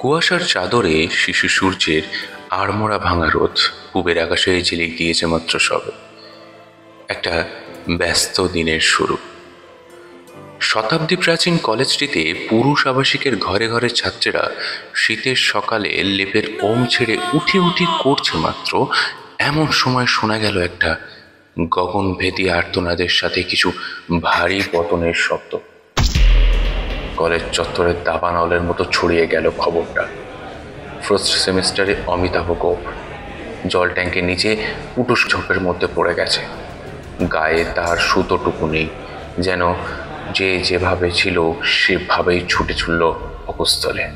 কুয়াশার চাদরে শিশু সূর্যের আড়মোড়া ভাঙা রোদ পূবের আকাশে ঝিলিক দিয়েছে মাত্র সবে। একটা ব্যস্ত দিনের শুরু। শতাব্দী প্রাচীন কলেজটিতে পুরুষ আবাসিকের ঘরে ঘরে ছাত্রীরা শীতের সকালে লেপের ওম ছেড়ে উঠি উঠি করছে মাত্র, এমন সময় শোনা গেল একটা গগনভেদী আর্তনাদের সাথে কিছু ভারী পতনের শব্দ। কলেজ চত্বরের দাবানলের মতো ছড়িয়ে গেল খবরটা। ফার্স্ট সেমিস্টারে অমিতাভ গোপ জল ট্যাঙ্কের নিচে উটুস ঝোপের মধ্যে পড়ে গেছে। গায়ে তার সুতোটুকু নেই, যেন যে যেভাবে ছিল সেভাবেই ছুটে ছুটল অকুস্থলে।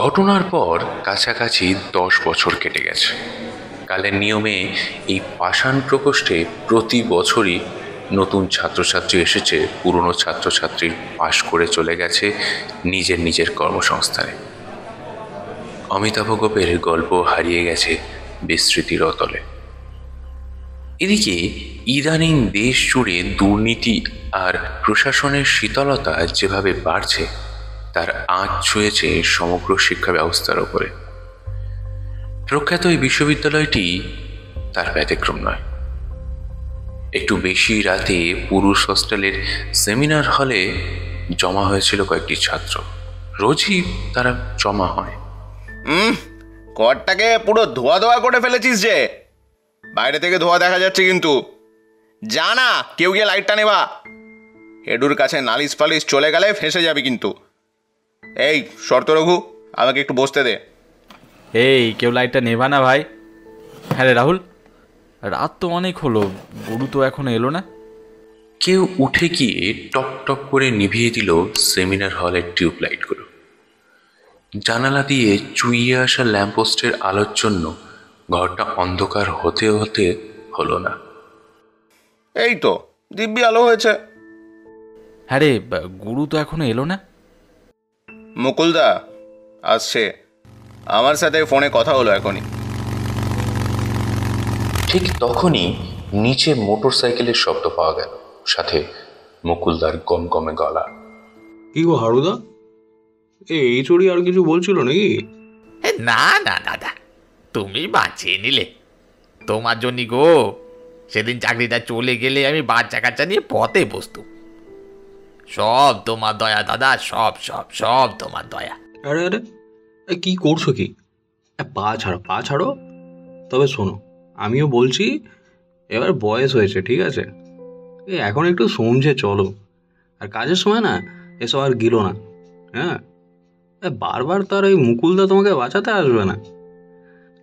ঘটনার পর কাছাকাছি 10 বছর কেটে গেছে। কালের নিয়মে এই পাষাণ প্রকোষ্ঠে প্রতি বছরই নতুন ছাত্রছাত্রী এসেছে, পুরনো ছাত্রছাত্রী পাশ করে চলে গেছে নিজের নিজের কর্মসংস্থানে। অমিতাভ গোপের গল্প হারিয়ে গেছে বিস্মৃতির অতলে। এদিকে ইদানিং দেশ জুড়ে দুর্নীতি আর প্রশাসনের শীতলতা যেভাবে বাড়ছে, তার আঁচ ছুঁয়েছে সমগ্র শিক্ষা ব্যবস্থার ওপরে। প্রখ্যাত এই বিশ্ববিদ্যালয়টি তার ব্যতিক্রম নয়। একটু বেশি রাতে পুরুষ হোস্টেলের সেমিনার হলে জমা হয়েছিল কয়েকটি ছাত্র। রোজই তারা জমা হয়। ঘরটাকে পুরো ধোয়া ধোয়া করে ফেলেছিস যে, বাইরে থেকে ধোয়া দেখা যাচ্ছে কিন্তু। জানা কেউ গিয়ে লাইটটা নেবা। হেডুর কাছে নালিশ ফালিশ চলে গেলে ফেঁসে যাবি কিন্তু। এই শর্ত রঘু, আমাকে একটু বসতে দে। এই কেউ লাইটটা নেবা না ভাই? হ্যাঁ রে রাহুল, রাত তো অনেক হলো, গরু তো এখনো এলো না। কেউ উঠে গিয়ে টপ টপ করে নিভিয়ে দিল সেমিনার হলের টিউবলাইটগুলো। জানালা দিয়ে চুইয়ে আসা ল্যাম্পপোস্টের আলোর জন্য ঘরটা অন্ধকার হতে হতে হলো না। এই তো দিব্যি আলো হয়েছে। হ্যাঁ রে, গরু তো এখনো এলো না। মুকুলদা আসছে, আমার সাথে ফোনে কথা হলো এখনই। ঠিক তখনই নিচে মোটর সাইকেলের শব্দ পাওয়া গেল, সাথে মুকুলদার গমগমে গলা। কি গো হারুদা, এই চড়ি আর কিছু বলছিল নাকি? না না দাদা, তুমি বাঁচিয়ে নিলে। তোমার জন্য গো, সেদিন চাকরিটা চলে গেলে আমি বাচ্চা কাচ্চা নিয়ে পথে বসতুম। সব তোমার দয়া দাদা, সব সব সব তোমার দয়া। আরে আরে কি করছো কি? পা ছাড়ো, পা ছাড়ো। তবে শোনো, আমিও বলছি, এবার বয়স হয়েছে, ঠিক আছে? এখন একটু সমঝে চলো। আর কাজের সময় না এসব আর গিলো না। হ্যাঁ, বারবার তার এই মুকুলদা তোমাকে বাঁচাতে আসবে না।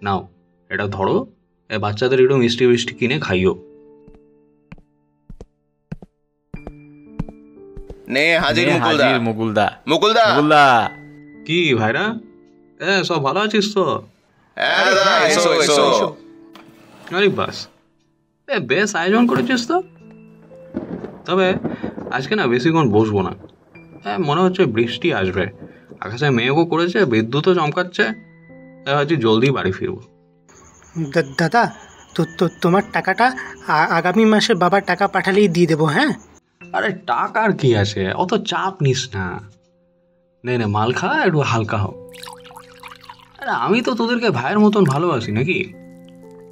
নাও এটা ধরো, বাচ্চাদের একটু মিষ্টি মিষ্টি কিনে খাইও। নে হাজির মুকুলদা। মুকুলদা মুকুলদা মুকুলদা কি ভাইরা, সব ভালো আছিস তো? আরে বাস, বেশ আয়োজন করেছিস তো। তবে আজকে না বেশিক্ষণ বসবো না। মনে হচ্ছে বৃষ্টি আসবে, আকাশে মেঘও করেছে, বিদ্যুৎও চমকাচ্ছে। ভাবছি জলদি বাড়ি ফিরবো। দাদা, তোমার টাকাটা আগামী মাসে বাবার টাকা পাঠালেই দিয়ে দেবো। হ্যাঁ, আরে টাকার কি আছে, অত চাপ নিস না। নে নে, মাল খা, একটু হালকা হোক। আরে আমি তো তোদেরকে ভাইয়ের মতন ভালোবাসি নাকি?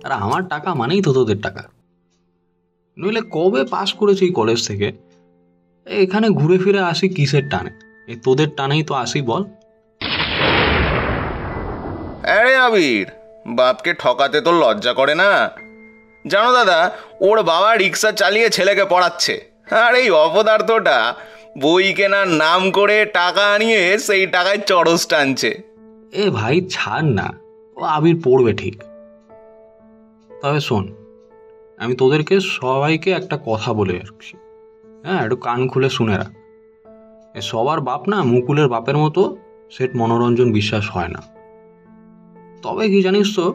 আরে আমার টাকা মানেই তো তোদের টাকা। নইলে কবে পাস করেছি কলেজ থেকে, এখানে ঘুরে ফিরে আসি কিসের টানে? এই তোদের টানেই তো আসি, বল। আরে আবির, বাপকে ঠকাতে তো লজ্জা করে না? জানো দাদা, ওর বাবা রিক্সা চালিয়ে ছেলেকে পড়াচ্ছে, আর এই অপদার্থটা বই কেনার নাম করে টাকা আনিয়ে সেই টাকায় চড়স টানছে। এ ভাই ছাড় না, ও আবির পড়বে ঠিক। তবে শোন, আমি তোদেরকে সবাইকে একটা কথা বলে রাখছি। হ্যাঁ, একটু কান খুলে শুনে রাখ। সবার বাপ না মুকুলের বাপের মতো সেট মনোরঞ্জন বিশ্বাস হয় না। তবে কি জানিস তো,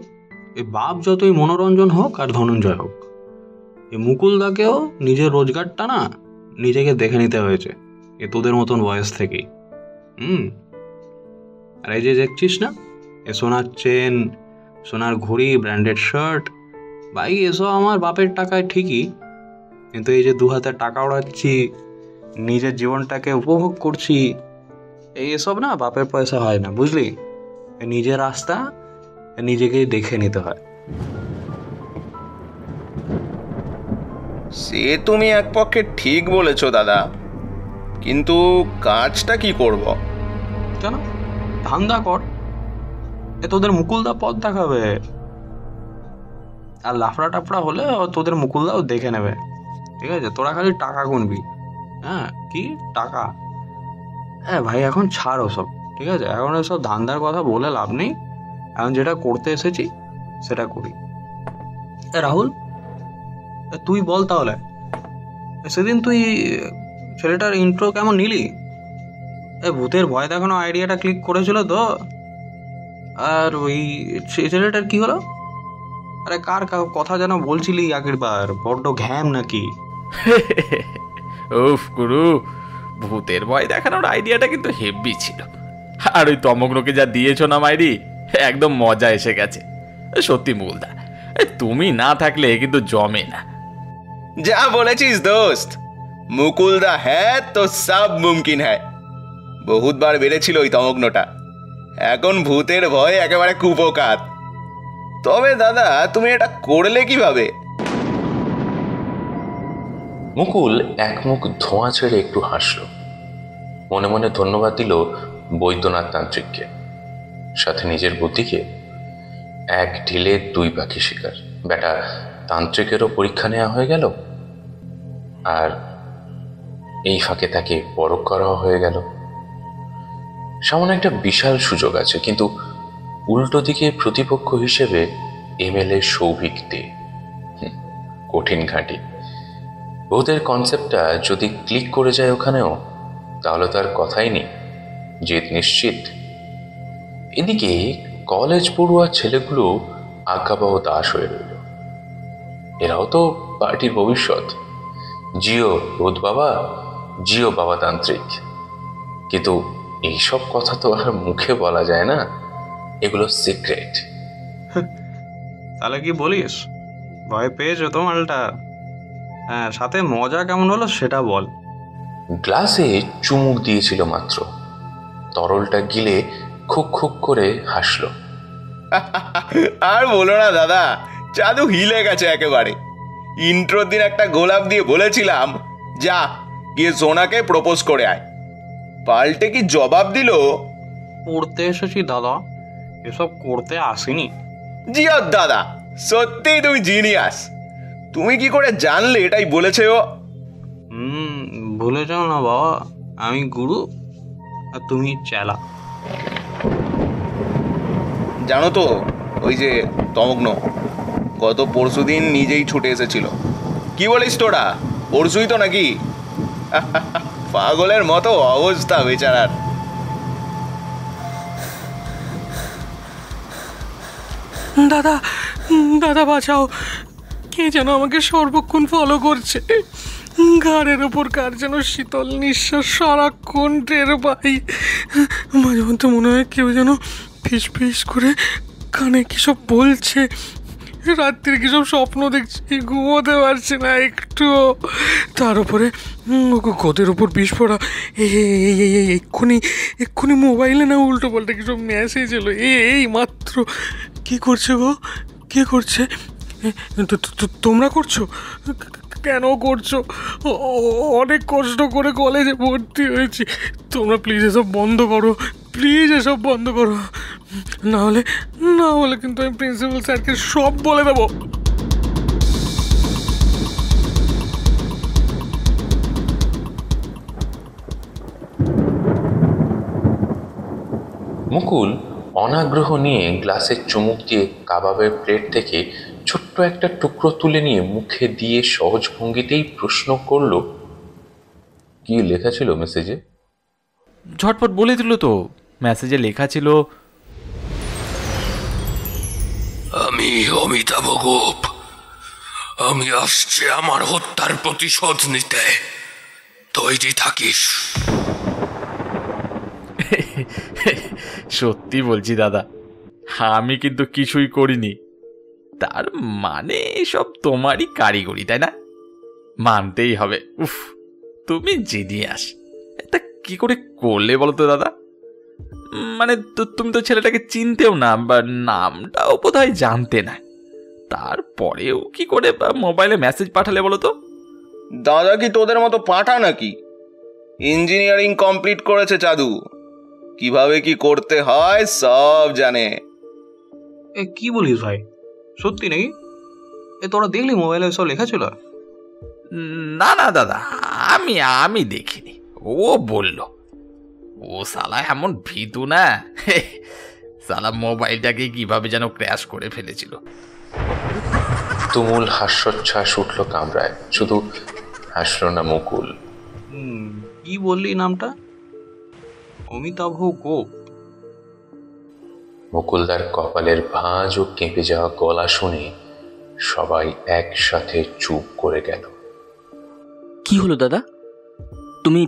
এই বাপ যতই মনোরঞ্জন হোক আর ধনঞ্জয় হোক, এই মুকুলদাকেও নিজের রোজগারটা না নিজেকে দেখে নিতে হয়েছে এ তোদের মতন বয়স থেকেই। আর এই যে দেখছিস না, এ সোনার চেন, সোনার ঘড়ি, ব্র্যান্ডেড শার্ট, ভাই এসব আমার বাপের টাকায় ঠিকই, কিন্তু এই যে 2 হাতে টাকা ওড়াচ্ছি, নিজের জীবনটাকে উপভোগ করছি, এসব না বাপের পয়সা হয় না, বুঝলি? নিজের রাস্তা নিজেকেই দেখে নিতে হয়। সে তুমি এক পক্ষে ঠিক বলেছো দাদা, কিন্তু কাজটা কি করব? কেন? ধান্দা কর, তোদের মুকুলদা পথ দেখাবে, আর লাফড়া টাফড়া হলে তোদের মুকুলদাও দেখে নেবে, ঠিক আছে? তোরা খালি টাকা গুনবি। হ্যাঁ, কি টাকা? হ্যাঁ ভাই, এখন ছাড় ওসব, ঠিক আছে? এখন ওসব ধান্দার কথা বলে লাভ নেই, এখন যেটা করতে এসেছি সেটা করি। রাহুল, তুই বল তাহলে, সেদিন তুই ছেলেটার ইন্ট্রো কেমন নিলি? ভূতের ভয় দেখানো আইডিয়াটা ক্লিক করেছিল তো? আর ওই ছেলেটার কি হলো? আরে কার কথা যেন বলছিলি আগের বার, বড্ড ঘ্যাম নাকি? উফ গুরু, ভূতের ভয় দেখানোর আইডিয়াটা কিন্তু হেভি ছিল। আর ওই তমগ্নকে যা দিয়েছো না মাইরি, একদম মজা এসে গেছে। সত্যি মুকুলদা, তুমি না থাকলে কিন্তু জমে না। যা বলেছিস দোস্ত, মুকুলদা হ্যাঁ তো সব মুমকিন হ্যাঁ। বহুত বার বেড়েছিল ওই তমগ্নটা, এখন ভূতের ভয় একেবারে কুপোকাত। তবে দাদা, তুমি এটা করলে কিভাবে? মুকুল এক মুখ ধোঁয়া ছেড়ে একটু হাসল, মনে মনে ধন্যবাদ দিল বৈদ্যনাথ তান্ত্রিককে, সাথে নিজের বুদ্ধিকে। এক ঢিলে 2 পাখি শিকার, বেটা তান্ত্রিকেরও পরীক্ষা নেওয়া হয়ে গেল, আর এই ফাঁকে তাকে পরখ করা হয়ে গেল। সামনে একটা বিশাল সুযোগ আছে, কিন্তু উল্টো দিকে প্রতিপক্ষ হিসেবে MLA সৌভিক দে। কঠিন ঘাঁটি। ওদের কনসেপ্টটা যদি ক্লিক করে যায় ওখানেও, তাহলে তার কথাই নেই, জিত নিশ্চিত। এদিকে কলেজ পড়ুয়া ছেলেগুলো আজ্ঞাবহ দাস হয়ে রইল। এরাও তো পার্টির ভবিষ্যৎ। জিও ভূত বাবা, জিও বাবা তান্ত্রিক। কিন্তু এইসব কথা তো আর মুখে বলা যায় না, এগুলো সিক্রেট। তাহলে কি বলিস? ভয় পেয়েছো তো মালটা? হ্যাঁ, সাথে মজা কেমন হলো সেটা বল। গ্লাসে চুমুক দিয়েছিল মাত্র, তরলটা গিলে খুক খুক করে হাসলো। আর বলো না দাদা, জাদু হিলে গেছে একেবারে। ইন্ট্রোর দিন একটা গোলাপ দিয়ে বলেছিলাম, যা গিয়ে সোনাকে প্রপোজ করে আয়, পাল্টে কি জবাব দিল, পড়তে এসেছি দাদা, এসব করতে আসিনি। জিও দাদা, সত্যি তুমি জিনিয়াস। তুমি কি করে জানলে এটাই বলেছে ও? ভুলে যাও না বাবা, আমি গুরু আর তুমি চেলা। জানো তো, ওই যে তমগ্ন গত পরশুদিন নিজেই ছুটে এসেছিল। কি বলিস তোরা, পরশুই তো নাকি? পাগলের মতো অবস্থা বেচারার। দাদা, দাদা বাঁচাও, কে যেন আমাকে সর্বক্ষণ ফলো করছে। ঘাড়ের ওপর কার যেন শীতল নিঃশ্বাস সারাক্ষণ টের পাই। মাঝে মধ্যে মনে হয় কেউ যেন ফিস ফিস করে কানে কিসব বলছে। রাত্রির কিসব স্বপ্ন দেখছি, ঘুমোতে পারছি না একটু। তার উপরে গোদের ওপর বিস্ফোরা। এক্ষুনি মোবাইলে না উল্টো পাল্টা কিসব মেসেজ এলো, এই মাত্র। কি করছে গো, কে করছে? তোমরা করছো? কেন করছো? অনেক কষ্ট করে কলেজে ভর্তি হয়েছি। তোমরা প্লিজ এসব বন্ধ করো, প্লিজ এসব বন্ধ করো, না হলে কিন্তু আমি প্রিন্সিপাল স্যারকে সব বলে দেবো। মুকুল অনাগ্রহ নিয়ে গ্লাসের চুমুক দিয়ে কাবাবের প্লেট থেকে ছোট্ট একটা টুকরো তুলে নিয়ে মুখে দিয়ে সহজ ভঙ্গিতেই প্রশ্ন করলো, কি লেখা ছিল মেসেজে? ঝটপট বলে দিল তো। মেসেজে লেখা ছিল, আমি অমিতাভ গোপ, আমি আসছি আমার হত্যার প্রতিশোধ নিতে, তৈরি থাকিস। সত্যি বলছি দাদা, আমি কিন্তু কিছুই করিনি। তার মানে সব তোমারই কারিগরি, তাই না? মানতেই হবে। উফ, তুমি জিনিয়াস। তা কি করে করলে বলো তো দাদা? মানে তুমি তো ছেলেটাকে চিনতেও না, বা নামটাও বোধহয় জানতে না, তারপরেও কি করে মোবাইলে মেসেজ পাঠালে বলো তো? দাদা কি তোদের মতো পাঠা নাকি? ইঞ্জিনিয়ারিং কমপ্লিট করেছে চাদু, কিভাবে কি করতে হয় সব জানে। এ কি বলিস ভাই, সত্যি নাকি? তোরা দেখলি মোবাইলে সব লেখা ছিল? না না দাদা, আমি দেখিনি, ও বলল। ও শালা এমন ভীতু না, শালা মোবাইলটাকে কিভাবে যেন ক্র্যাশ করে ফেলেছিল। তুমুল হাস্যোচ্ছ্বাস উঠল কামরায়, শুধু হাসল না মুকুল। কি বললি নামটা? অমিতাভ গোপ? মুকুলদার কপালের ভাঁজ ও কেঁপে যাওয়া গলা শুনে সবাই একসাথে চুপ করে গেল। কি হলো দাদা, তুমি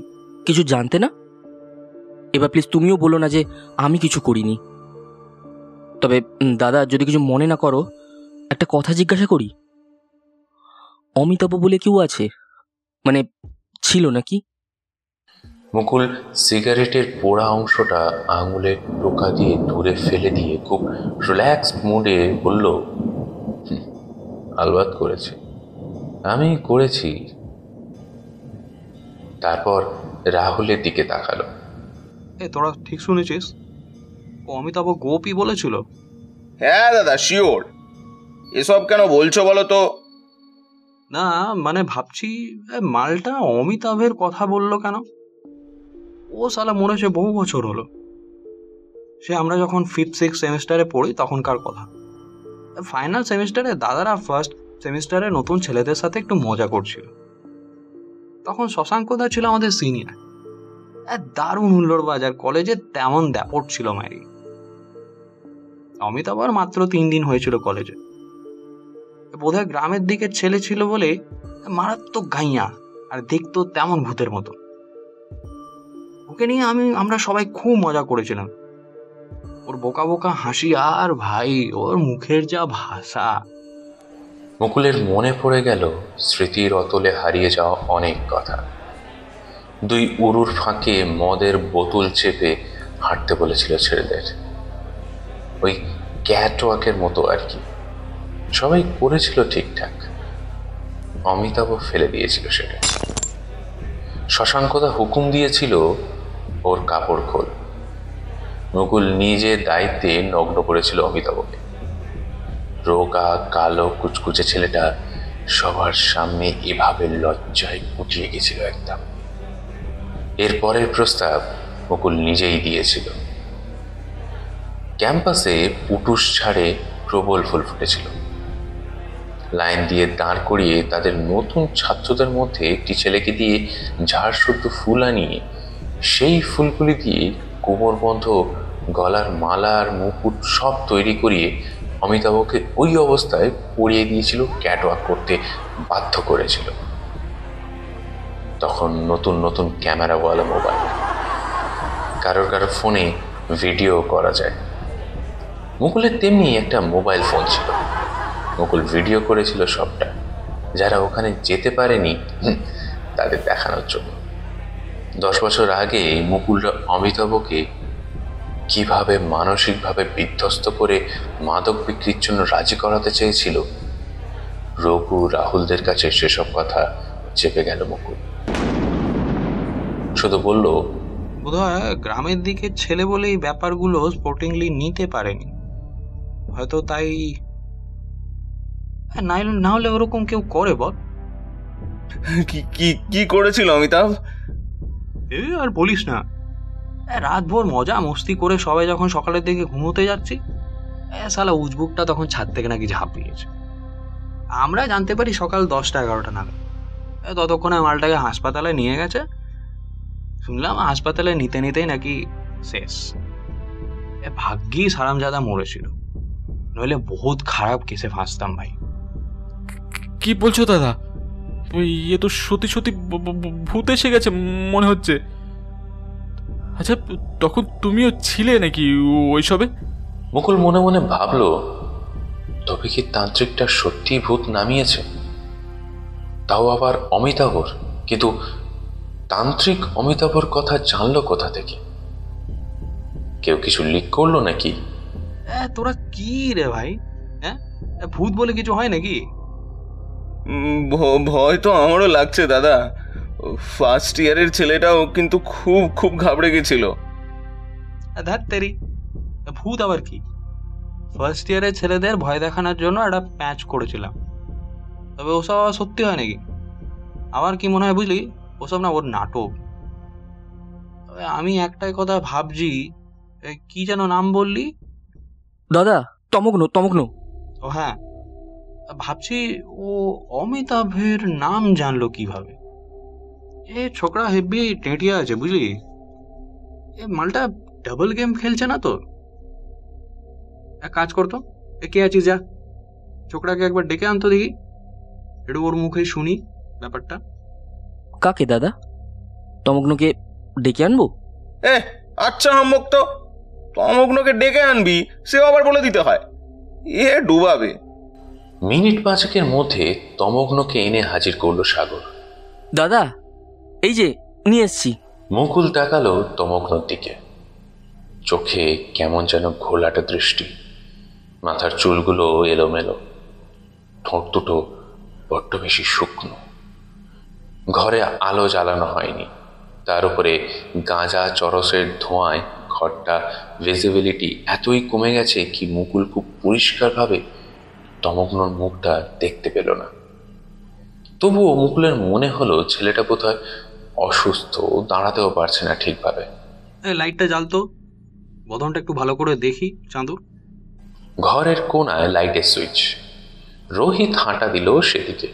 কিছু জানতে না? এবার প্লিজ তুমিও বলো না যে আমি কিছু করিনি। তবে দাদা, যদি কিছু মনে না করো, একটা কথা জিজ্ঞাসা করি। অমিতাভ বলে কেউ আছে, মানে ছিল নাকি? মুকুল সিগারেটের পোড়া অংশটা আঙুলের টোকা দিয়ে দূরে ফেলে দিয়ে খুব রিল্যাক্স মুডে বলল, আলবাত করেছি, আমি করেছি। তারপর রাহুলের দিকে তাকালো। তোরা ঠিক শুনেছিস, ও অমিতাভ গোপই বলেছিল? হ্যাঁ দাদা, শিওর। এসব কেন বলছো বলো তো? না মানে ভাবছি, মালটা অমিতাভের কথা বললো কেন? ও শালা মরেছে বহু বছর হলো, সে আমরা যখন 5-6 সেমিস্টারে পড়ি তখনকার কথা। ফাইনাল সেমিস্টারে দাদারা ফার্স্ট সেমিস্টারে নতুন ছেলেদের সাথে একটু মজা করছিল। তখন শশাঙ্কদা ছিল আমাদের সিনিয়র, দারুণ হুল্লোড় বাজার, কলেজে তেমন দ্যাপট ছিল মারি। অমিতাভ আর মাত্র 3 দিন হয়েছিল কলেজে। বোধহয় গ্রামের দিকের ছেলে ছিল বলে মারাত্মক গাইয়া, আর দেখতো তেমন ভূতের মতো। ওকে নিয়ে আমরা সবাই খুব মজা করেছিলাম। ওর বোকা বোকা হাসি, আর ভাই ওর মুখের যা ভাষা। মুকুলের মনে পড়ে গেল স্মৃতির অতলে হারিয়ে যাওয়া অনেক কথা। 2 উরুর ফাঁকে মদের বোতল চেপে হাঁটতে বলেছিল ছেলেদের, ওই ক্যাটওয়াকের মতো আর কি। সবাই করেছিল ঠিকঠাক, অমিতাভ ফেলে দিয়েছিল সেটা। শশাঙ্কদা হুকুম দিয়েছিল ওর কাপড় খোল। মুকুল নিজে দায়িত্বে নগ্ন করেছিল অমিতাভকে। রোগা কালো কুচকুচে ছেলেটা সবার সামনে এভাবে লজ্জায় পুটিয়ে গেছিল একদম। এরপরের প্রস্তাব মুকুল নিজেই দিয়েছিল। ক্যাম্পাসে পুটুস ছাড়ে প্রবল ফুল ফুটেছিল। লাইন দিয়ে দাঁড় করিয়ে তাদের নতুন ছাত্রদের মধ্যে একটি ছেলেকে দিয়ে ঝাড় শুদ্ধ ফুল আনিয়ে সেই ফুলগুলি দিয়ে কোমরবন্ধ, গলার মালা আর মুকুট সব তৈরি করিয়ে অমিতাভকে ওই অবস্থায় পরিয়ে দিয়েছিল, ক্যাটওয়াক করতে বাধ্য করেছিল। তখন নতুন নতুন ক্যামেরাওয়ালা মোবাইল, কারোর কারোর ফোনে ভিডিও করা যায়। মুকুলের তেমনি একটা মোবাইল ফোন ছিল। মুকুল ভিডিও করেছিল সবটা, যারা ওখানে যেতে পারেনি তাদের দেখানোর জন্য। 10 বছর আগে মুকুলরা অমিতাভকে কিভাবে মানসিকভাবে বিধ্বস্ত করে মাদক বিক্রির জন্য রাজি করাতে চেয়েছিল, রঘু রাহুলদের কাছে সেসব কথা চেপে গেল মুকুল। শুধু বলল, বোধহয় গ্রামের দিকের ছেলে বলে এই ব্যাপারগুলো স্পোর্টিংলি নিতে পারেনি হয়তো, তাই না হলে ওরকম কেউ করে বল। কি করেছিল অমিতাভ? আর বলিস না, রাত ভোর মজা মস্তি করে সবাই যখন সকালের দিকে ঘুমোতে যাচ্ছি, শালা উজবুকটা তখন ছাদ থেকে নাকি ঝাঁপিয়েছে। আমরা জানতে পারি সকাল 10টা-11টা নাগাদ। ততক্ষণে মালটাকে হাসপাতালে নিয়ে গেছে। শুনলাম হাসপাতালে নিতে নিতেই নাকি শেষ। ভাগ্যিস হারামজাদা মরেছিল, নইলে বহুত খারাপ কেসে ফাঁসতাম ভাই। কি বলছো দাদা? ইয়ে তো সত্যি সত্যি ভূত এসে গেছে মনে হচ্ছে। আচ্ছা, তখন তুমিও ছিলে নাকি ওইসবে? মুকুল মনে মনে ভাবলো, তবে কি তান্ত্রিকটা সত্যি ভূত নামিয়েছে? তাও আবার অমিতাভর। কিন্তু তান্ত্রিক অমিতাভর কথা জানলো কোথা থেকে? কেউ কিছু লিক করলো নাকি? তোরা কি রে ভাই, হ্যাঁ ভূত বলে কিছু হয় নাকি? ভয় তো আমারও লাগছে দাদা। ফার্স্ট ইয়ারের ছেলেটাও কিন্তু খুব খুব ঘাবড়ে গেছিল। ধ্যাত তেরি, ভূত আবার কি? ফার্স্ট ইয়ারের ছেলেদের ভয় দেখানোর জন্য একটা প্যাচ করেছিলাম, তবে ওসব আবার সত্যি হয় নাকি? আমার কি মনে হয় বুঝলি, ওসব না ওর নাটক। তবে আমি একটাই কথা ভাবছি, কি যেন নাম বললি? দাদা, তমগ্ন তমগ্ন। ও হ্যাঁ, ভাবছি ও অমিতাভের নাম জানলো কিভাবে? এ ছোকরা হেব্বি টেঁটিয়া আছে বুঝলি। এ মালটা ডাবল গেম খেলছে না তো? এক কাজ করতো, কে আছিস, যা ছোকরাকে একবার ডেকে আনতো দেখি, একটু ওর মুখে শুনি ব্যাপারটা। কাকে দাদা? তমগ্নকে ডেকে আনবো? আচ্ছা হাম্মক তো, তমগ্নকে ডেকে আনবি সে আবার বলে দিতে হয়? এ ডুবাবে। মিনিট 5 মধ্যে তমগ্নকে এনে হাজির করলো সাগর। দাদা, এই যে নিয়ে এসছি। মুকুল তাকালো তমগ্নর দিকে, চোখে কেমন যেন ঘোলাটে দৃষ্টি, মাথার চুলগুলো এলোমেলো, ঠোঁট দুটো বড্ড বেশি শুকনো। ঘরে আলো জ্বালানো হয়নি, তার উপরে গাঁজা চরসের ধোঁয়ায় ঘরটা ভিজিবিলিটি এতই কমে গেছে কি মুকুল খুব পরিষ্কারভাবে তমগ্নর মুখটা দেখতে পেল না। তবুও মুকুলের মনে হলো ছেলেটা বোধহয় অসুস্থ, দাঁড়াতেও পারছে না ঠিকভাবে। লাইটটা জ্বালতো, বদনটা একটু ভালো করে দেখি চাঁদুর। ঘরের কোনায় লাইটের সুইচ। রোহিত হাঁটা দিল সেদিকে।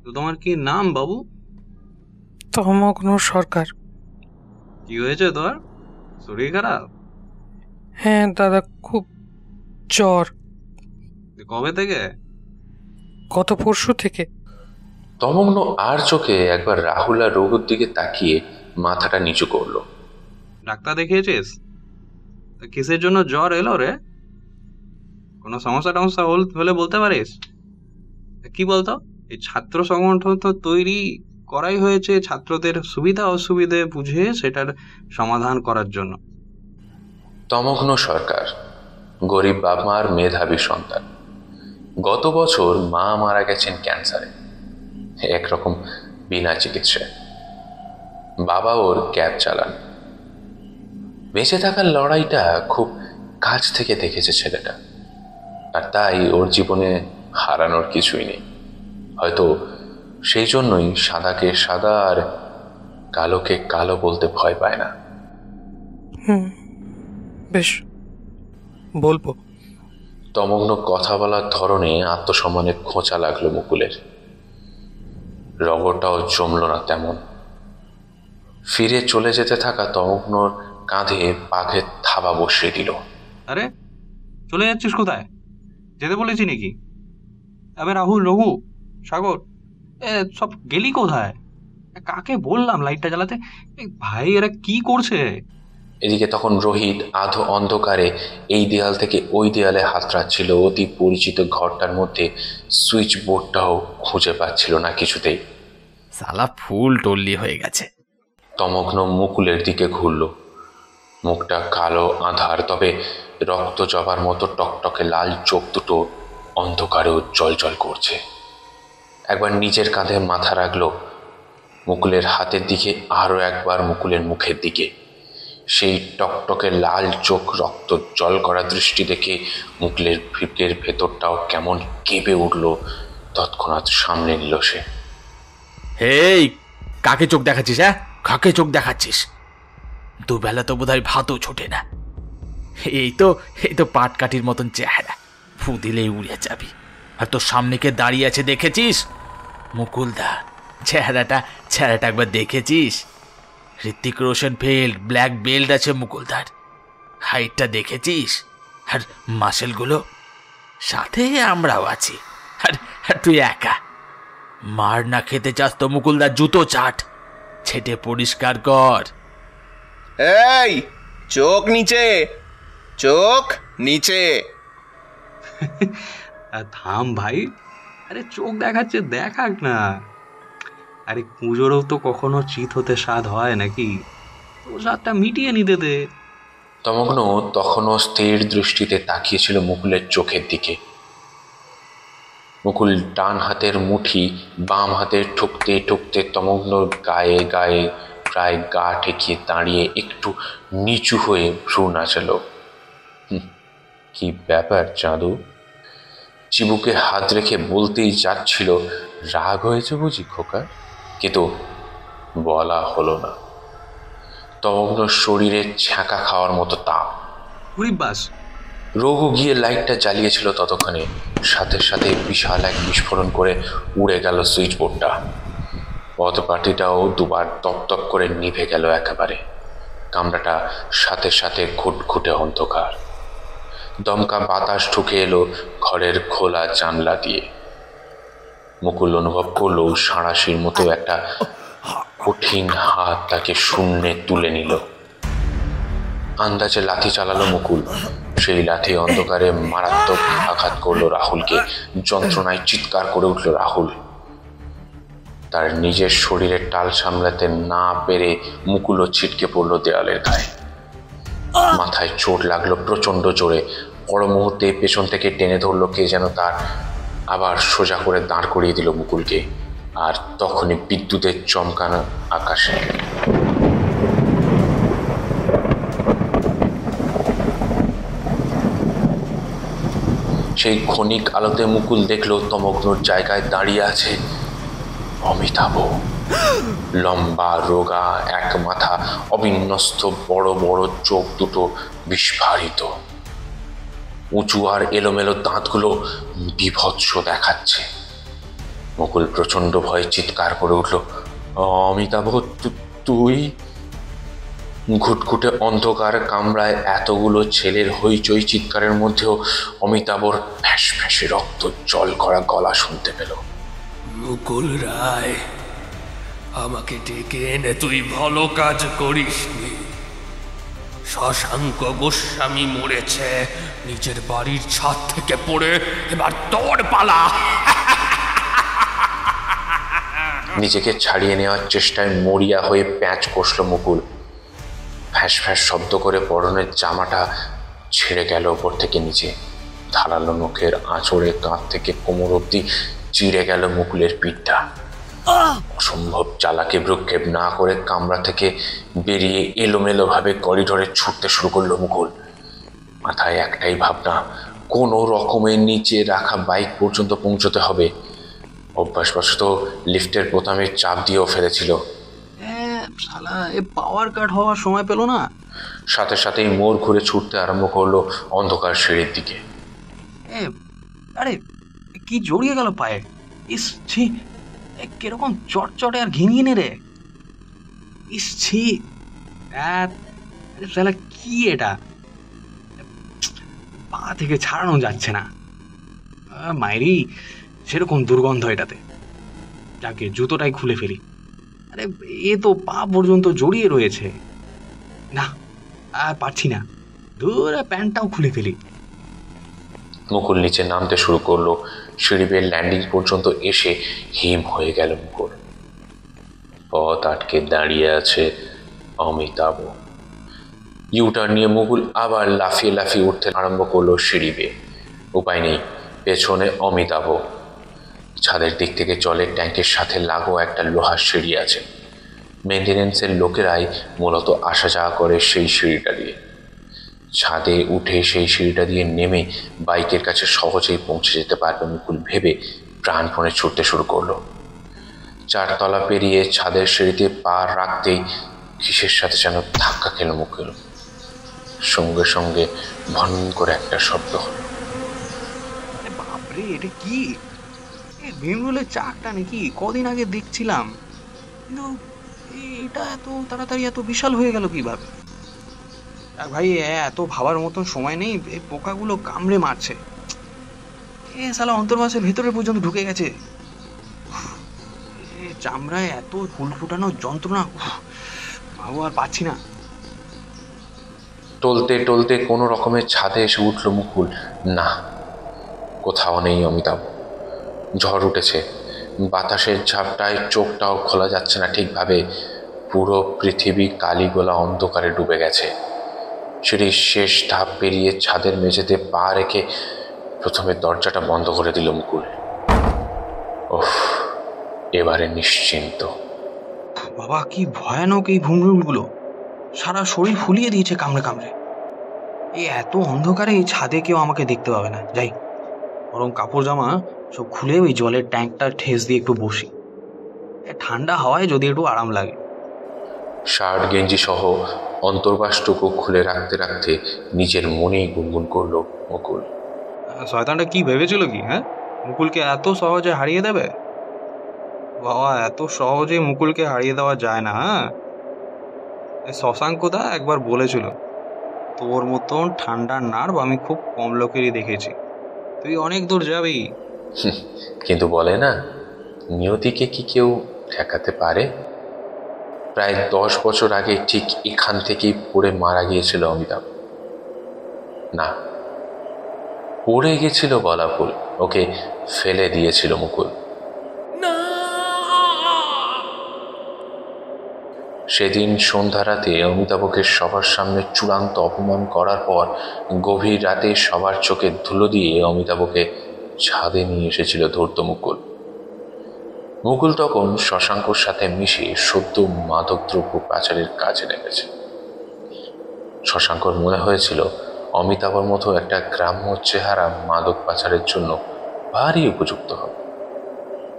তো তোমার কি নাম বাবু? তমগ্ন সরকার। কি হয়েছে তোর? শরীর খারাপ? হ্যাঁ দাদা, খুব জ্বর। কবে থেকে? গত পরশু থেকে। তমগ্ন আর চোখে একবার রাহুল আর রঘুর দিকে তাকিয়ে মাথাটা নিচু করলো। ডাক্তার দেখিয়েছিস? কিসের জন্য জ্বর এলো রে? কোনো সমস্যা টমস্যা হলে বলতে পারিস। কি বলতো, এই ছাত্র সংগঠন তো তৈরি করাই হয়েছে ছাত্রদের সুবিধা অসুবিধে বুঝে সেটার সমাধান করার জন্য। তমগ্ন সরকার গরিব বাপ মার মেধাবী সন্তান। গত বছর মা মারা গেছেন ক্যান্সারে, একরকম বিনা চিকিৎসায়। বাবা ওর ক্যাব চালান। বেঁচে থাকার লড়াইটা খুব কাছ থেকে দেখেছে ছেলেটা, আর তাই ওর জীবনে হারানোর কিছুই নেই। হয়তো সেই জন্যই সাদাকে সাদা আর কালোকে কালো বলতে ভয় পায় না। বেশ, বলবো। তমগ্ন কথা বলার ধরনে আত্মসম্মানে খোঁচা লাগলো মুকুলের। রগটাও জমল না তেমন। ফিরে চলে যেতে থাকা তমগ্নর কাঁধে বাঘের থাবা বসিয়ে দিল। আরে চলে যাচ্ছিস কোথায়? যেতে বলেছি নাকি? আবে রাহুল, রঘু, সাগর, সব গেলি কোথায়? কাকে বললাম লাইটটা জ্বালাতে? ভাই এরা কি করছে? এদিকে তখন রোহিত আধো অন্ধকারে এই দেয়াল থেকে ওই দেয়ালে হাত রাখছিল। অতি পরিচিত ঘরটার মধ্যে সুইচ বোর্ডটাও খুঁজে পাচ্ছিল না কিছুতেই। সালা ফুল টল্লি হয়ে গেছে। তমগ্ন মুকুলের দিকে ঘুরল। মুখটা কালো আঁধার, তবে রক্ত জবার মতো টকটকে লাল চোখ দুটো অন্ধকারেও জলজল করছে। একবার নিজের কাঁধে মাথা রাখলো, মুকুলের হাতের দিকে, আরও একবার মুকুলের মুখের দিকে। সেই টকটকে লাল চোখ, রক্ত জল করা দৃষ্টি দেখে মুকুলের ভিড়ের ভেতরটাও কেমন কেঁপে উঠল। তৎক্ষণাৎ সামনে নিল সে। হেই, কাকে চোখ দেখাচ্ছিস? হ্যাঁ, কাকে চোখ দেখাচ্ছিস? দুবেলা তো বোধহয় ভাতও ছোটে না। এই তো পাটকাঠির মতন চেহারা, ফু দিলেই উড়ে যাবি। আর তোর সামনে কে দাঁড়িয়ে আছে দেখেছিস? মুকুলদা। চেহারাটা একবার দেখেছিস? Hrithik Roshan field black belt আছে মুকুলদার। হাইটটা দেখেছিস? আর মাসেলগুলো, সাথে আমরাও আছি। আর তুই একা। মার না খেতে চাস তো মুকুলদার জুতো চাট, ছেটে পরিষ্কার কর। এই চোখ নিচে, চোখ নিচে। থাম ভাই, আরে চোখ দেখাচ্ছে, দেখাক না। আরে পুজোরও তো কখনো চিত হতে স্বাদ হয় নাকি, তো স্বাদটা মিটিয়ে নিতে দে। তমগ্ন তখনও স্থির দৃষ্টিতে তাকিয়েছিল মুকুলের চোখের দিকে। মুকুল ডান হাতের মুঠি বাম হাতে ঠুকতে ঠুকতে তমগ্নর গায়ে গায়ে প্রায় গা ঠেকিয়ে দাঁড়িয়ে একটু নিচু হয়ে ভ্রু নাচালো। কি ব্যাপার চাঁদু? চিবুকে হাত রেখে বলতেই যাচ্ছিল, রাগ হয়েছে বুঝি খোকা? কিন্তু বলা হলো না। তমগ্ন শরীরে ছ্যাঁকা খাওয়ার মতো তাপ। হরিবাস, রঘু গিয়ে লাইটটা জ্বালিয়েছিল ততক্ষণে, সাথে সাথে বিশাল এক বিস্ফোরণ করে উড়ে গেল সুইচ বোর্ডটা। পথপাটিটাও দুবার তপ করে নিভে গেল একেবারে। কামরাটা সাথে সাথে ঘুটঘুটে অন্ধকার। দমকা বাতাস ঢুকে এলো ঘরের খোলা জানলা দিয়ে। মুকুল অনুভব করলো সাঁড়াশির মতো একটা কঠিন হাত তাকে শূন্যে তুলে নিল। আন্দাজে লাথি চালালো মুকুল। সেই লাথি অন্ধকারে মারাত্মক আঘাত করলো রাহুলকে। যন্ত্রণায় চিৎকার করে উঠল রাহুল। তার নিজের শরীরের টাল সামলাতে না পেরে মুকুলও ছিটকে পড়ল দেওয়ালের গায়ে। মাথায় চোট লাগলো প্রচন্ড জোরে। পর মুহূর্তে পেছন থেকে টেনে ধরলো কে যেন তার, আবার সোজা করে দাঁড় করিয়ে দিল মুকুলকে। আর তখনই বিদ্যুতের চমকানো আকাশে সেই ক্ষণিক আলোতে মুকুল দেখল তমগ্নর জায়গায় দাঁড়িয়ে আছে অমিতাভ। লম্বা রোগা এক মাথা, অবিন্যস্ত বড় বড় চোখ দুটো বিস্ফারিত, উঁচু আর এলোমেলো দাঁতগুলো বিভৎস দেখাচ্ছে। মুকুল প্রচন্ড ভয়ে চিৎকার করে উঠল, অমিতাভ তুই? ঘুটঘুটে অন্ধকার কামরায় এতগুলো ছেলের হইচই চিৎকারের মধ্যেও অমিতাভর ফ্যাঁস ফ্যাঁসে রক্ত জল করা গলা শুনতে পেল। মুকুল রায়, আমাকে ডেকে এনে তুই ভালো কাজ করিসনি। শশাঙ্ক গোস্বামী মরেছে নিজের বাড়ির ছাদ থেকে পড়ে, এবার তোর পালা। নিজেকে ছাড়িয়ে নেওয়ার চেষ্টায় মরিয়া হয়ে প্যাঁচ কষল মুকুল। ফ্যাঁস ফ্যাঁস শব্দ করে পরনের জামাটা ছেড়ে গেল ওপর থেকে নিচে। ধারালো নখের আঁচড়ে কাঁধ থেকে কোমর অব্দি চিড়ে গেল মুকুলের পিঠটা। অসম্ভব চালাকি ভ্রুক্ষেপ না করে কামরা থেকে বেরিয়ে এলোমেলোভাবে করিডোরে ছুটতে শুরু করলো মুকুল। মাথায় একটাই ভাবনা, কোনো রকমে নিচে রাখা বাইক পর্যন্ত পৌঁছতে হবে। অভ্যাসবশত লিফটের বোতামে চাপ দিয়েও ফেলেছিল। শালা এ পাওয়ার কাট হওয়ার সময় পেল না। সাথে সাথেই মোড় ঘুরে ছুটতে আরম্ভ করলো অন্ধকার সিঁড়ির দিকে। আরে কি জড়িয়ে গেল পায়ে! ইস ছি, কিরকম চটচটে আর ঘিনঘিনে রে! ইস ছি, শালা কি এটা? পা থেকে ছাড়ানো যাচ্ছে না। মাইরি, সেরকম দুর্গন্ধ এটাতে। যাকে জুতোটাই খুলে ফেলি। আরে এ তো পা পর্যন্ত জড়িয়ে রয়েছে। না, আর পারছি না। ধুর, প্যান্টটাও খুলে ফেলি। মুকুল নিচে নামতে শুরু করলো। সিঁড়ি বেয়ে ল্যান্ডিং পর্যন্ত এসে হিম হয়ে গেল মুকুল। পথ আটকে দাঁড়িয়ে আছে অমিতাভ। ইউটার নিয়ে মুকুল আবার লাফিয়ে লাফিয়ে উঠতে আরম্ভ করলো সিঁড়ি বেয়ে। উপায় নেই, পেছনে অমিতাভ। ছাদের দিক থেকে জলের ট্যাঙ্কের সাথে লাগোয়া একটা লোহার সিঁড়ি আছে। মেনটেনেন্সের লোকেরাই মূলত আসা যাওয়া করে সেই সিঁড়িটা দিয়ে। ছাদে উঠে সেই সিঁড়িটা দিয়ে নেমে বাইকের কাছে সহজেই পৌঁছে যেতে পারবে মুকুল ভেবে প্রাণপণে ছুটতে শুরু করলো। 4 তলা পেরিয়ে ছাদের সিঁড়িতে পা রাখতেই কিসের সাথে যেন ধাক্কা খেল মুকুল। সঙ্গে সঙ্গে ভন করে একটা শব্দ হলো। বাপরে, এটা কি? ভীমরুলের চাকটা নাকি? কদিন আগে দেখছিলাম, কিন্তু এটা এত তাড়াতাড়ি এত বিশাল হয়ে গেল কিভাবে? ভাই, এত ভাবার মতন সময় নেই। এই পোকাগুলো কামড়ে মারছে। শালা অন্তর্বাসের ভেতরে পর্যন্ত ঢুকে গেছে। চামড়ায় এত ফুল ফুটানোর যন্ত্রণা, ভাবো আর পাচ্ছি না। টলতে টলতে কোনো রকমের ছাদে এসে উঠল মুকুল। না, কোথাও নেই অমিতাভ। ঝড় উঠেছে, বাতাসের ঝাপটায় চোখটাও খোলা যাচ্ছে না ঠিকভাবে। পুরো পৃথিবী কালিগোলা অন্ধকারে ডুবে গেছে। সিঁড়ির শেষ ধাপ পেরিয়ে ছাদের মেঝেতে পা রেখে প্রথমে দরজাটা বন্ধ করে দিল মুকুল। ওফ, এবারে নিশ্চিন্ত। বাবা কি ভয়ানক এই ভুমরুলগুলো, সারা শরীর ফুলিয়ে দিয়েছে কামড়ে কামড়ে। এই এত অন্ধকারে এই ছাদে কেউ আমাকে দেখতে পাবে না। যাই, বরং কাপড় জামা সব খুলে ওই জলের ট্যাঙ্কটা ঠেস দিয়ে একটু বসি, ঠান্ডা হাওয়ায় যদি একটু আরাম লাগে। শার্ট গেঞ্জি সহ অন্তর্বাসটুকু খুলে রাখতে রাখতে নিজের মনেই গুনগুন করলো মুকুল। শয়তানটা কি ভেবেছিল কি, হ্যাঁ, মুকুলকে এত সহজে হারিয়ে দেবে? বাবা, এত সহজে মুকুলকে হারিয়ে দেওয়া যায় না। হ্যাঁ, শশাঙ্কদা একবার বলেছিল, তোর মতন ঠান্ডার নার্ভ আমি খুব কম লোকেরই দেখেছি, তুই অনেক দূর যাবি। কিন্তু বলে না, নিয়তিকে কি কেউ ঠেকাতে পারে? প্রায় 10 বছর আগে ঠিক এখান থেকেই পড়ে মারা গিয়েছিল অমিতাভ। না, পড়ে গেছিল বলা ভুল, ওকে ফেলে দিয়েছিল মুকুল। সেদিন সন্ধ্যা রাতে অমিতাভকে সবার সামনে চূড়ান্ত অপমান করার পর গভীর রাতে সবার চোখে ধুলো দিয়ে অমিতাভকে ছাদে নিয়ে এসেছিল ধূর্ত মুকুল। মুকুল তখন শশাঙ্কর সাথে মিশে সদ্য মাদকদ্রব্য পাচারের কাজে নেমেছে। শশাঙ্কর মনে হয়েছিল অমিতাভর মতো একটা গ্রাম্য চেহারা মাদক পাচারের জন্য ভারী উপযুক্ত হবে,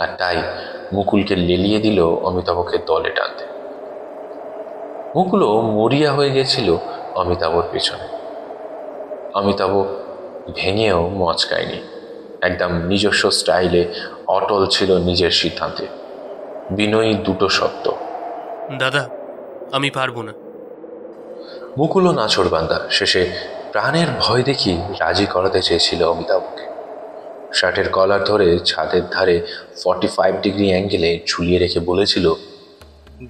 আর তাই মুকুলকে লেলিয়ে দিল অমিতাভকে দলে টানতে। মুকুলও মরিয়া হয়ে গেছিল অমিতাভর পেছনে। অমিতাভ ভেঙেও মচকায়নি, একদম নিজস্ব স্টাইলে অটল ছিল নিজের সিদ্ধান্তে। বিনয়ী দুটো শব্দ, দাদা আমি পারবো না। মুকুলও নাছোড়বান্দা, শেষে প্রাণের ভয় দেখি রাজি করাতে চেয়েছিল অমিতাভকে। শার্টের কলার ধরে ছাদের ধারে 45 ডিগ্রি অ্যাঙ্গেলে ঝুলিয়ে রেখে বলেছিল,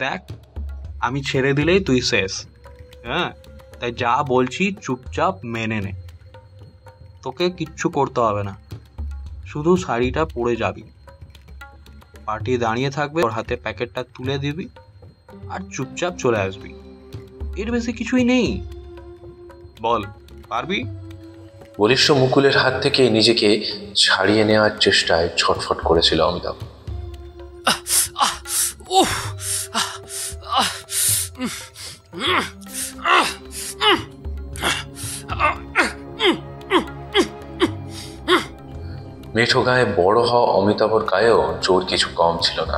দেখ, আমি ছেড়ে দিলেই তুই শেষ। হ্যাঁ, তাই যা বলছি চুপচাপ মেনে নে, তোকে কিচ্ছু করতে হবে না, শুধু শাড়িটা পরে যাবি, পার্টি দাঁড়িয়ে থাকবে, ওর হাতে প্যাকেটটা তুলে দিবি আর চুপচাপ চলে আসবি, এর বেশি কিছুই নেই। বল, পারবি? বলিষ্ঠ মুকুলের হাত থেকে নিজেকে ছাড়িয়ে নেওয়ার চেষ্টায় ছটফট করেছিল অমিতাভ। মেঠো গায়ে বড় হওয়া অমিতাভর গায়েও জোর কিছু কম ছিল না,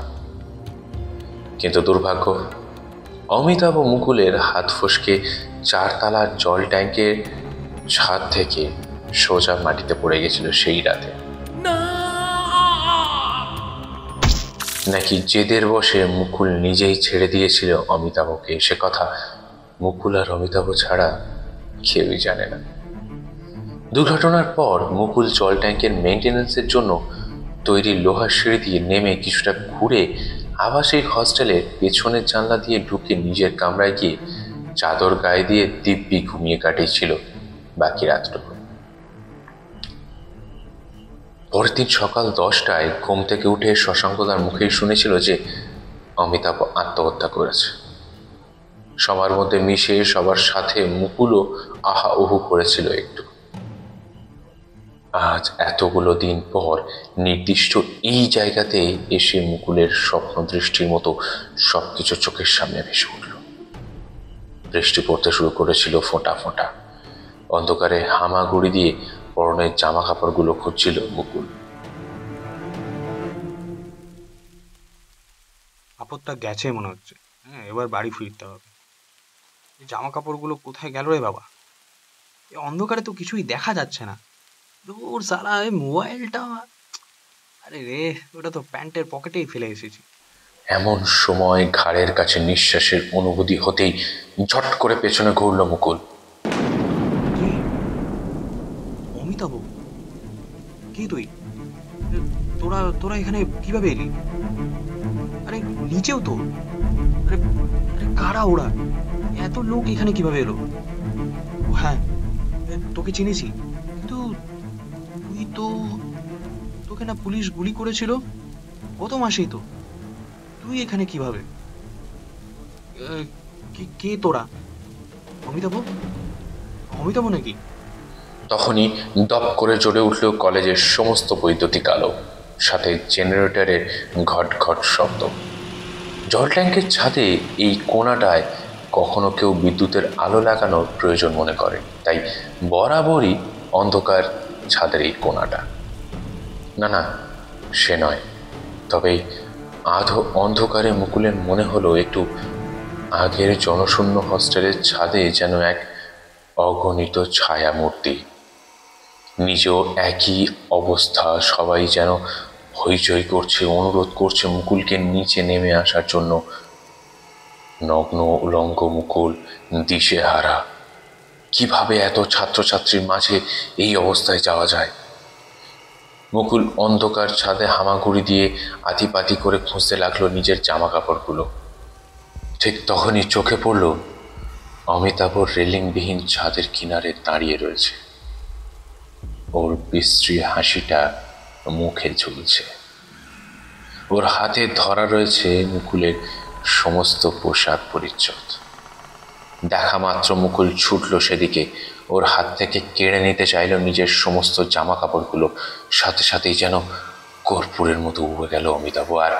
কিন্তু দুর্ভাগ্য, অমিতাভ ও মুকুলের হাত ফসকে 4 তলার জল ট্যাঙ্কের ছাদ থেকে সোজা মাটিতে পড়ে গেছিল সেই রাতে। নাকি জেদের বসে মুকুল নিজেই ছেড়ে দিয়েছিল অমিতাভকে, সে কথা মুকুল আর অমিতাভ ছাড়া কেউই জানে না। দুর্ঘটনার পর মুকুল জল ট্যাঙ্কের মেইনটেন্যান্সের জন্য তৈরি লোহার সিঁড়ি দিয়ে নেমে কিছুটা ঘুরে আবাসিক হস্টেলের পেছনের জানলা দিয়ে ঢুকে নিজের কামরায় গিয়ে চাদর গায়ে দিয়ে দিব্যি ঘুমিয়ে কাটিয়েছিল বাকি রাতটুকু। পরের দিন সকাল 10টায় ঘুম থেকে উঠে শশাঙ্কদার মুখেই শুনেছিল যে অমিতাভ আত্মহত্যা করেছে। সবার মধ্যে মিশে সবার সাথে মুকুলও আহা উহু করেছিল একটু। আজ এতগুলো দিন পর নির্দিষ্ট এই জায়গাতেই এসে মুকুলের স্বপ্ন দৃষ্টির মতো সবকিছু চোখের সামনে ভেসে উঠল। বৃষ্টি পড়তে শুরু করেছিল ফোঁটা ফোঁটা। অন্ধকারে হামাগুড়ি দিয়ে পরনের জামা কাপড়গুলো খুঁজছিল মুকুল। আপদটা গেছে মনে হচ্ছে। হ্যাঁ, এবার বাড়ি ফিরতে হবে। এই জামা কাপড়গুলো কোথায় গেল রে বাবা? এই অন্ধকারে তো কিছুই দেখা যাচ্ছে না। দূর সারা, এই মোবাইলটা, আরে রে, ওটা তো প্যান্টের পকেটেই ফেলে এসেছি। এমন সময় ঘাড়ের কাছে নিঃশ্বাসের অনুভূতি হতেই ঝট করে পেছনে ঘুরল মুকুল। অমিতাভ, কি তুই? তোরা এখানে কিভাবে এলি? আরে নিচেও তো, আরে কারা ওরা? এত লোক এখানে কিভাবে এলো? হ্যাঁ, তোকে চিনেছি, কিন্তু তুই তো তোকে না পুলিশ গুলি করেছিল গত মাসেই তো। তুই এখানে কিভাবে? কে তোরা? অমিতাভ? অমিতাভ নাকি? তখনই দপ করে জ্বলে উঠল কলেজের সমস্ত বৈদ্যুতিক আলো, সাথে জেনারেটরের ঘট ঘট শব্দ। জল ট্যাঙ্কের ছাদে এই কোণাটায় কখনো কেউ বিদ্যুতের আলো লাগানোর প্রয়োজন মনে করে, তাই বরাবরই অন্ধকার ছাদের এই কোণাটা। না, সে নয়। তবে আধো অন্ধকারে মুকুলের মনে হলো একটু আগের জনশূন্য হস্টেলের ছাদে যেন এক অগণিত ছায়া মূর্তি। নিজেও একই অবস্থা, সবাই যেন হইচই করছে, অনুরোধ করছে মুকুলকে নিচে নেমে আসার জন্য। নগ্ন উলঙ্গ মুকুল দিশেহারা। কিভাবে এত ছাত্রছাত্রীর মাঝে এই অবস্থায় যাওয়া যায়? মুকুল অন্ধকার ছাদে হামাগুড়ি দিয়ে আতিপাতি করে খুঁজতে লাগলো নিজের জামা কাপড়গুলো। ঠিক তখনই চোখে পড়ল অমিতাভ রেলিংবিহীন ছাদের কিনারে দাঁড়িয়ে রয়েছে। ওর বিশ্রী হাসিটা মুখে ঝুলছে। ওর হাতে ধরা রয়েছে মুকুলের সমস্ত পোশাক পরিচ্ছদ। দেখা মাত্র মুকুল ছুটল সেদিকে, ওর হাত থেকে কেড়ে নিতে চাইল নিজের সমস্ত জামা কাপড়গুলো। সাথে সাথেই যেন কর্পূরের মতো উড়ে গেল অমিতাভ, আর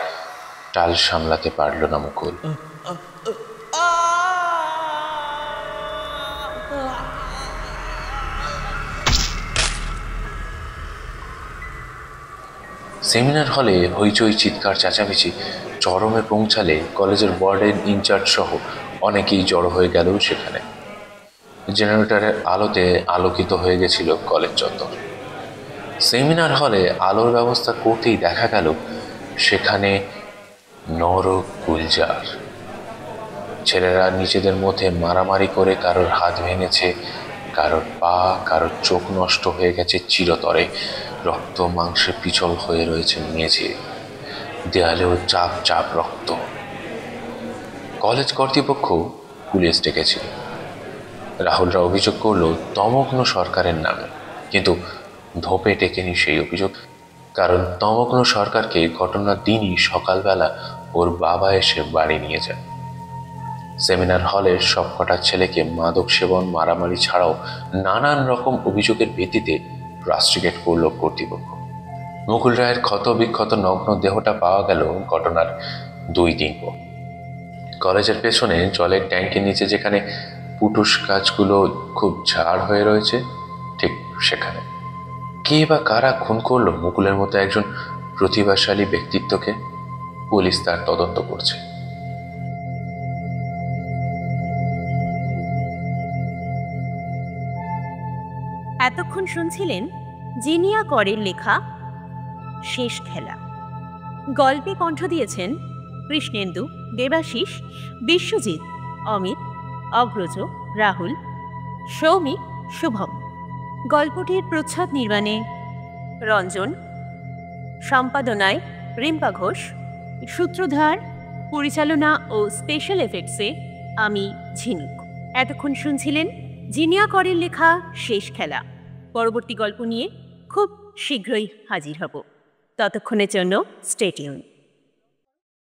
টাল সামলাতে পারল না মুকুল। সেমিনার হলে হইচই, চিৎকার, চেঁচামেচি চরমে পৌঁছালে কলেজের ওয়ার্ডেন ইনচার্জ সহ অনেকেই জড়ো হয়ে গেল সেখানে। জেনারেটরের আলোতে আলোকিত হয়ে গেছিল কলেজ চত্বর। সেমিনার হলে আলোর ব্যবস্থা করতেই দেখা গেল সেখানে নরগুলজার। ছেলেরা নিজেদের মধ্যে মারামারি করে কারোর হাত ভেঙেছে, কারোর পা, কারোর চোখ নষ্ট হয়ে গেছে চিরতরে। রক্ত মাংসে পিছল হয়ে রয়েছে মেঝে, দেয়ালেও চাপ চাপ রক্ত। কলেজ কর্তৃপক্ষ পুলিশ ডেকেছিল। রাহুলরা অভিযোগ করল তমগ্ন সরকারের নামে, কিন্তু ধোপে টেকেনি সেই অভিযোগ। কারণ তমগ্ন সরকারকে ঘটনার দিনই সকালবেলা ওর বাবা এসে বাড়ি নিয়ে যায়। সেমিনার হলের সবকটা ছেলেকে মাদক সেবন, মারামারি ছাড়াও নানান রকম অভিযোগের ভিত্তিতে রাস্ট্রিকেট করল কর্তৃপক্ষ। মুকুল রায়ের ক্ষত বিক্ষত নগ্ন দেহটা পাওয়া গেল ঘটনার 2 দিন পর। কলেজের পেছনে জলের ট্যাঙ্কের নিচে যেখানে পুটুস গাছগুলো খুব ঝাড় হয়ে রয়েছে, ঠিক সেখানে। কে বা কারা খুন করলো মুকুলের মতো একজন প্রতিভাশালী ব্যক্তিত্বকে, পুলিশ তার তদন্ত করছে। এতক্ষণ শুনছিলেন জিনিয়া করের লেখা শেষ খেলা। গল্পে কণ্ঠ দিয়েছেন কৃষ্ণেন্দু, দেবাশিস, বিশ্বজিৎ, অমিত, অগ্রজ, রাহুল, সৌমিক, শুভম। গল্পটির প্রচ্ছদ নির্মাণে রঞ্জন, সম্পাদনায় রিম্পা ঘোষ, সূত্রধার, পরিচালনা ও স্পেশাল এফেক্টসে আমি ঝিনুক। এতক্ষণ শুনছিলেন জিনিয়া করের লেখা শেষ খেলা। পরবর্তী গল্প নিয়ে খুব শীঘ্রই হাজির হব। ততক্ষণের জন্য স্টে টিউন।